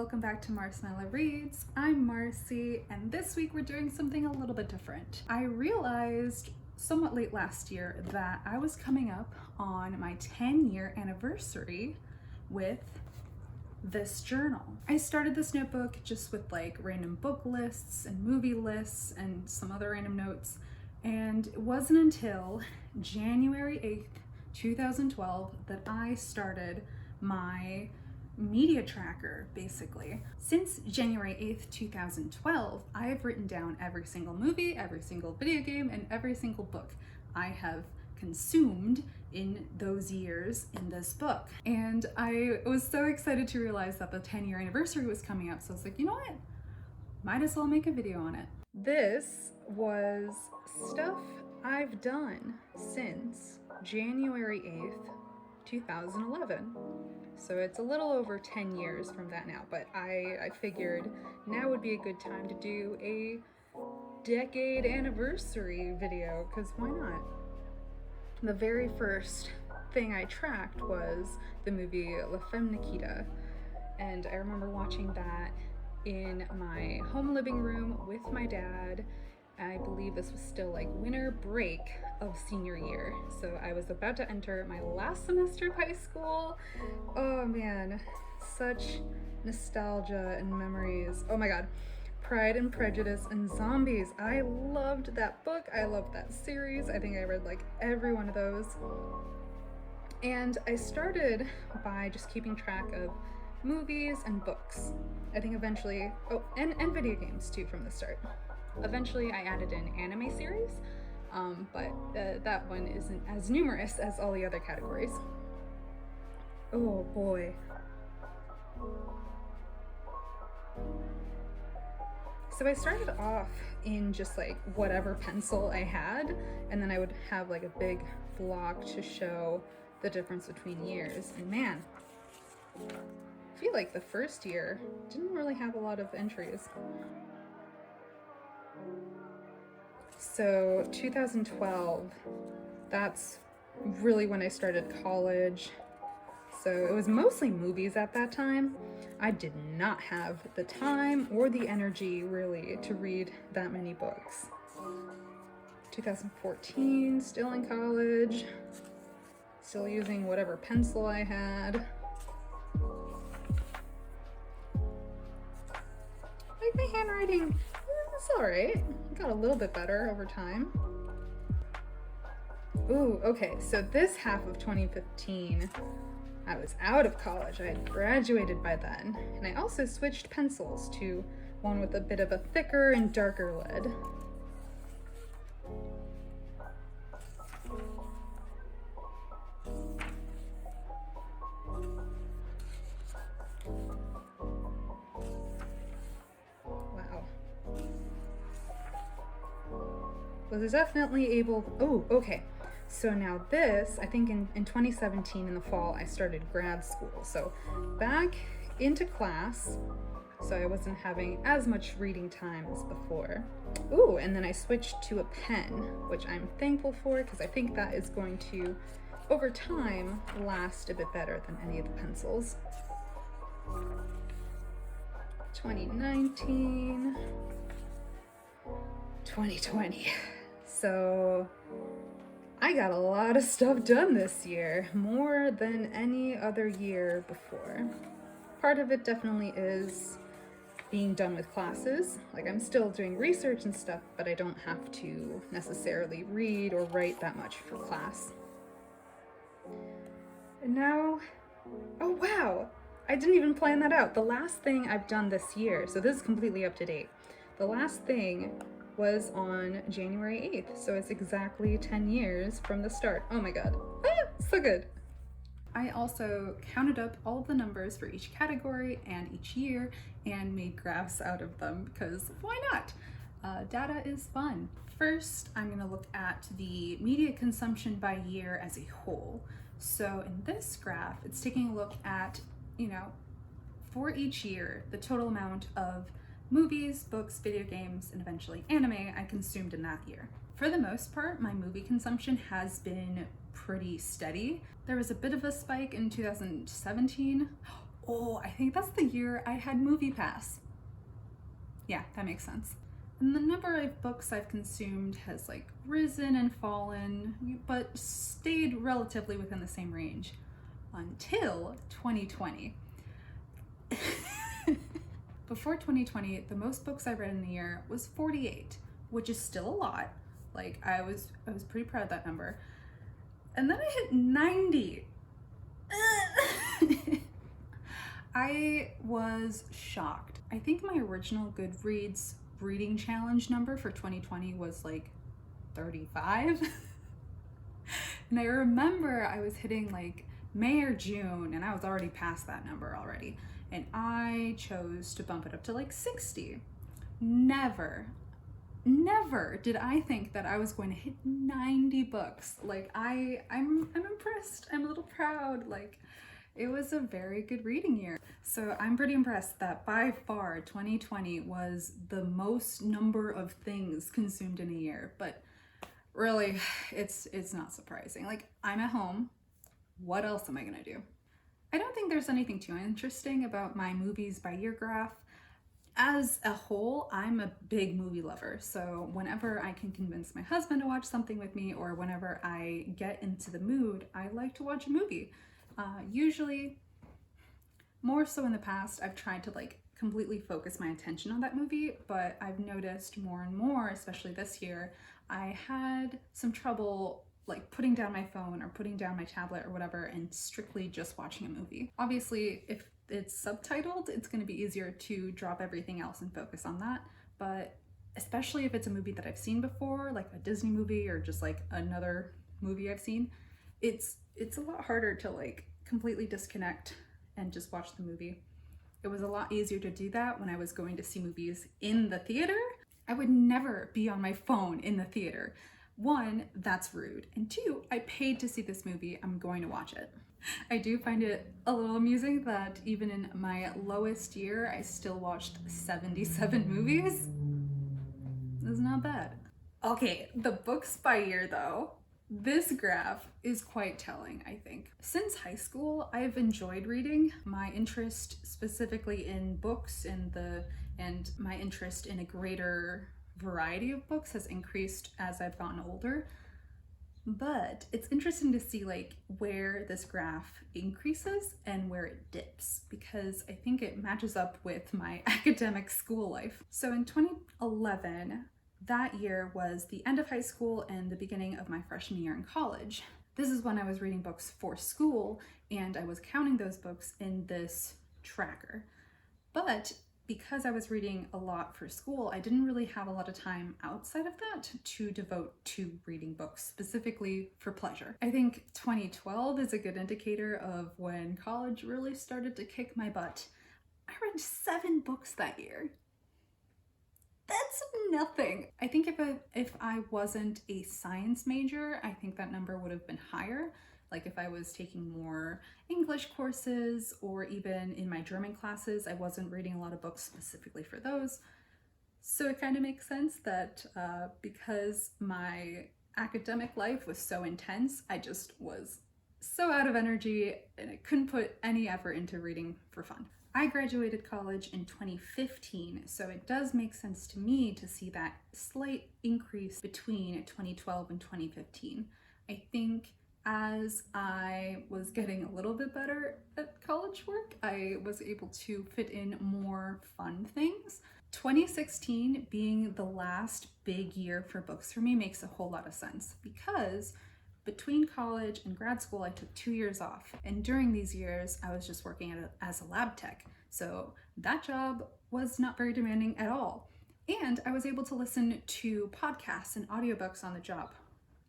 welcome back to Marcella Reads. I'm Marcy, and this week we're doing something a little bit different. I realized somewhat late last year that I was coming up on my 10-year anniversary with this journal. I started this notebook just with like random book lists and movie lists and some other random notes, and it wasn't until January 8th, 2012 that I started my media tracker, basically. Since January 8th, 2012, I have written down every single movie, every single video game, and every single book I have consumed in those years in this book. And I was so excited to realize that the 10-year anniversary was coming up, so I was like, you know what? Might as well make a video on it. This was stuff I've done since January 8th, 2011. So it's a little over 10 years from that now, but I figured now would be a good time to do a decade anniversary video, because why not? The very first thing I tracked was the movie La Femme Nikita, and I remember watching that in my home living room with my dad. I believe this was still like winter break of senior year. So I was about to enter my last semester of high school. Oh man, such nostalgia and memories. Oh my God. Pride and Prejudice and Zombies. I loved that book. I loved that series. I think I read like every one of those. And I started by just keeping track of movies and books. I think eventually, and video games too from the start. Eventually I added an anime series, but that one isn't as numerous as all the other categories. Oh boy. So I started off in just like whatever pencil I had, and then I would have like a big block to show the difference between years. And man, I feel like the first year didn't really have a lot of entries. So 2012, that's really when I started college. So it was mostly movies at that time. I did not have the time or the energy really to read that many books. 2014, still in college, still using whatever pencil I had. Like my handwriting, it's all right. It got a little bit better over time. Ooh, okay, so this half of 2015, I was out of college. I had graduated by then, and I also switched pencils to one with a bit of a thicker and darker lead. Was definitely able, oh, okay. So now this, I think in 2017 in the fall, I started grad school. So back into class, so I wasn't having as much reading time as before. Ooh, and then I switched to a pen, which I'm thankful for because I think that is going to, over time, last a bit better than any of the pencils. 2019, 2020. So I got a lot of stuff done this year, more than any other year before. Part of it definitely is being done with classes. Like I'm still doing research and stuff, but I don't have to necessarily read or write that much for class. And now, oh wow, I didn't even plan that out. The last thing I've done this year, so this is completely up to date. The last thing was on January 8th, so it's exactly 10 years from the start. Oh my God, so good. I also counted up all of the numbers for each category and each year and made graphs out of them, because why not? Data is fun. First, I'm gonna look at the media consumption by year as a whole. So in this graph, it's taking a look at, for each year, the total amount of movies, books, video games, and eventually anime I consumed in that year. For the most part, my movie consumption has been pretty steady. There was a bit of a spike in 2017. Oh, I think that's the year I had MoviePass. Yeah, that makes sense. And the number of books I've consumed has like risen and fallen, but stayed relatively within the same range until 2020. Before 2020, the most books I read in a year was 48, which is still a lot. Like I was pretty proud of that number. And then I hit 90. I was shocked. I think my original Goodreads reading challenge number for 2020 was like 35. And I remember I was hitting like May or June and I was already past that number already. And I chose to bump it up to like 60. Never did I think that I was going to hit 90 books. Like I'm impressed. I'm a little proud. Like it was a very good reading year. So I'm pretty impressed that by far 2020 was the most number of things consumed in a year. But really, it's not surprising. Like I'm at home. What else am I gonna do? I don't think there's anything too interesting about my movies by year graph. As a whole, I'm a big movie lover, so whenever I can convince my husband to watch something with me or whenever I get into the mood, I like to watch a movie. Usually, more so in the past, I've tried to like completely focus my attention on that movie, but I've noticed more and more, especially this year, I had some trouble like putting down my phone or putting down my tablet or whatever and strictly just watching a movie. Obviously, if it's subtitled, it's going to be easier to drop everything else and focus on that. But especially if it's a movie that I've seen before, like a Disney movie or just like another movie I've seen, it's a lot harder to like completely disconnect and just watch the movie. It was a lot easier to do that when I was going to see movies in the theater. I would never be on my phone in the theater. One, that's rude. And two, I paid to see this movie. I'm going to watch it. I do find it a little amusing that even in my lowest year, I still watched 77 movies. That's not bad. Okay, the books by year though. This graph is quite telling, I think. Since high school, I've enjoyed reading. My interest specifically in books and my interest in a greater variety of books has increased as I've gotten older. But it's interesting to see like where this graph increases and where it dips, because I think it matches up with my academic school life. So in 2011, that year was the end of high school and the beginning of my freshman year in college. This is when I was reading books for school and I was counting those books in this tracker. But because I was reading a lot for school, I didn't really have a lot of time outside of that to devote to reading books, specifically for pleasure. I think 2012 is a good indicator of when college really started to kick my butt. I read 7 books that year. That's nothing. I think if I wasn't a science major, I think that number would have been higher. Like if I was taking more English courses or even in my German classes, I wasn't reading a lot of books specifically for those. So it kind of makes sense that because my academic life was so intense, I just was so out of energy and I couldn't put any effort into reading for fun. I graduated college in 2015, so it does make sense to me to see that slight increase between 2012 and 2015. I think as I was getting a little bit better at college work, I was able to fit in more fun things. 2016 being the last big year for books for me makes a whole lot of sense, because between college and grad school, I took 2 years off. And during these years, I was just working as a lab tech. So that job was not very demanding at all. And I was able to listen to podcasts and audiobooks on the job.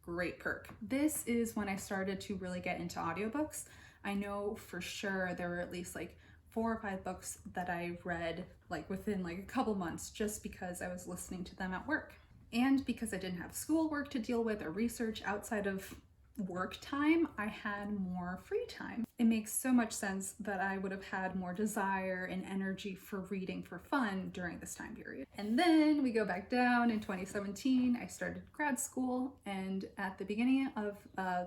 Great perk. This is when I started to really get into audiobooks. I know for sure there were at least like 4 or 5 books that I read like within like a couple months just because I was listening to them at work. And because I didn't have schoolwork to deal with or research outside of work time, I had more free time. It makes so much sense that I would have had more desire and energy for reading for fun during this time period. And then we go back down in 2017, I started grad school, and at the beginning of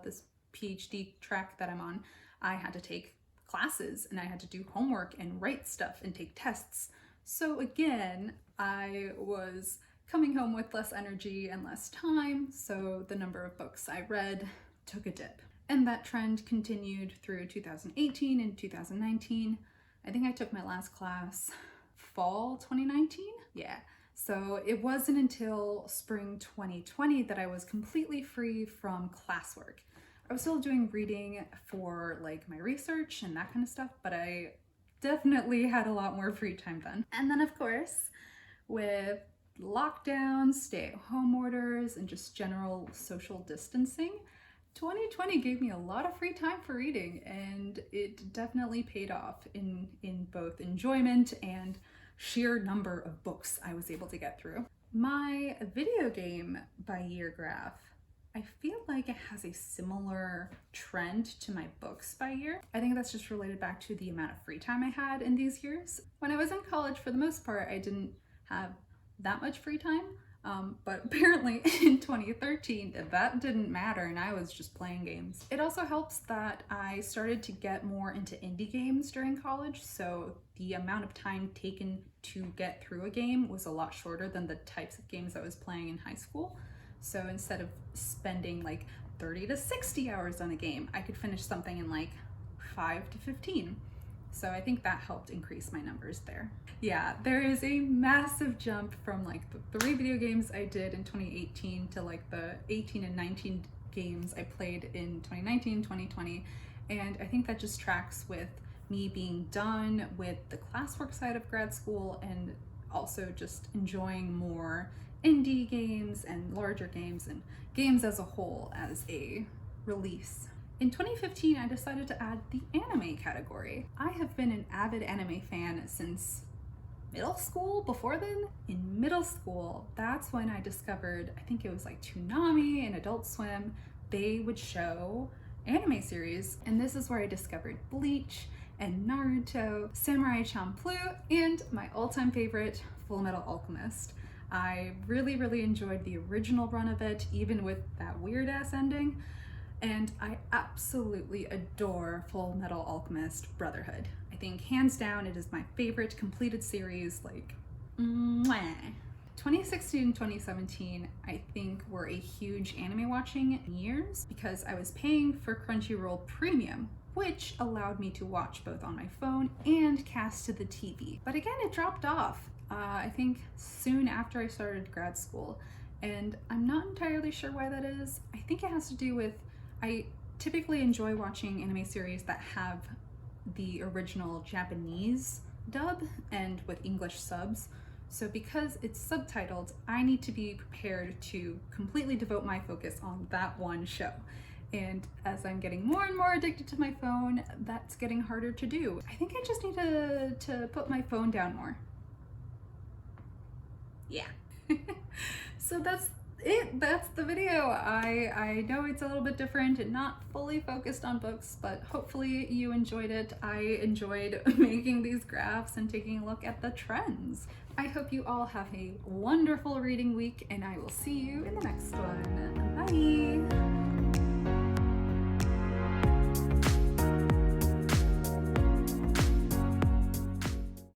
this PhD track that I'm on, I had to take classes and I had to do homework and write stuff and take tests. So again, I was coming home with less energy and less time, so the number of books I read took a dip. And that trend continued through 2018 and 2019. I think I took my last class fall 2019? Yeah. So it wasn't until spring 2020 that I was completely free from classwork. I was still doing reading for like my research and that kind of stuff, but I definitely had a lot more free time then. And then of course, with lockdowns, stay-at-home orders, and just general social distancing, 2020 gave me a lot of free time for reading, and it definitely paid off in both enjoyment and sheer number of books I was able to get through. My video game by year graph, I feel like it has a similar trend to my books by year. I think that's just related back to the amount of free time I had in these years. When I was in college, for the most part, I didn't have that much free time, but apparently in 2013 that didn't matter and I was just playing games. It also helps that I started to get more into indie games during college, so the amount of time taken to get through a game was a lot shorter than the types of games I was playing in high school. So instead of spending like 30 to 60 hours on a game, I could finish something in like 5 to 15. So I think that helped increase my numbers there. Yeah, there is a massive jump from like the 3 video games I did in 2018 to like the 18 and 19 games I played in 2019, 2020. And I think that just tracks with me being done with the classwork side of grad school and also just enjoying more indie games and larger games and games as a whole as a release. In 2015, I decided to add the anime category. I have been an avid anime fan since middle school. Before then, in middle school, that's when I discovered, I think it was like Toonami and Adult Swim, they would show anime series. And this is where I discovered Bleach and Naruto, Samurai Champloo, and my all-time favorite, Fullmetal Alchemist. I really, really enjoyed the original run of it, even with that weird-ass ending. And I absolutely adore Fullmetal Alchemist Brotherhood. I think hands down it is my favorite completed series, like mwah. 2016 and 2017 I think were a huge anime watching years because I was paying for Crunchyroll Premium, which allowed me to watch both on my phone and cast to the TV. But again, it dropped off, I think soon after I started grad school, and I'm not entirely sure why that is. I think it has to do with I typically enjoy watching anime series that have the original Japanese dub and with English subs. So because it's subtitled, I need to be prepared to completely devote my focus on that one show. And as I'm getting more and more addicted to my phone, that's getting harder to do. I think I just need to put my phone down more. Yeah. So that's it. That's the video. I know it's a little bit different and not fully focused on books, but hopefully you enjoyed it. I enjoyed making these graphs and taking a look at the trends. I hope you all have a wonderful reading week, and I will see you in the next one. Bye!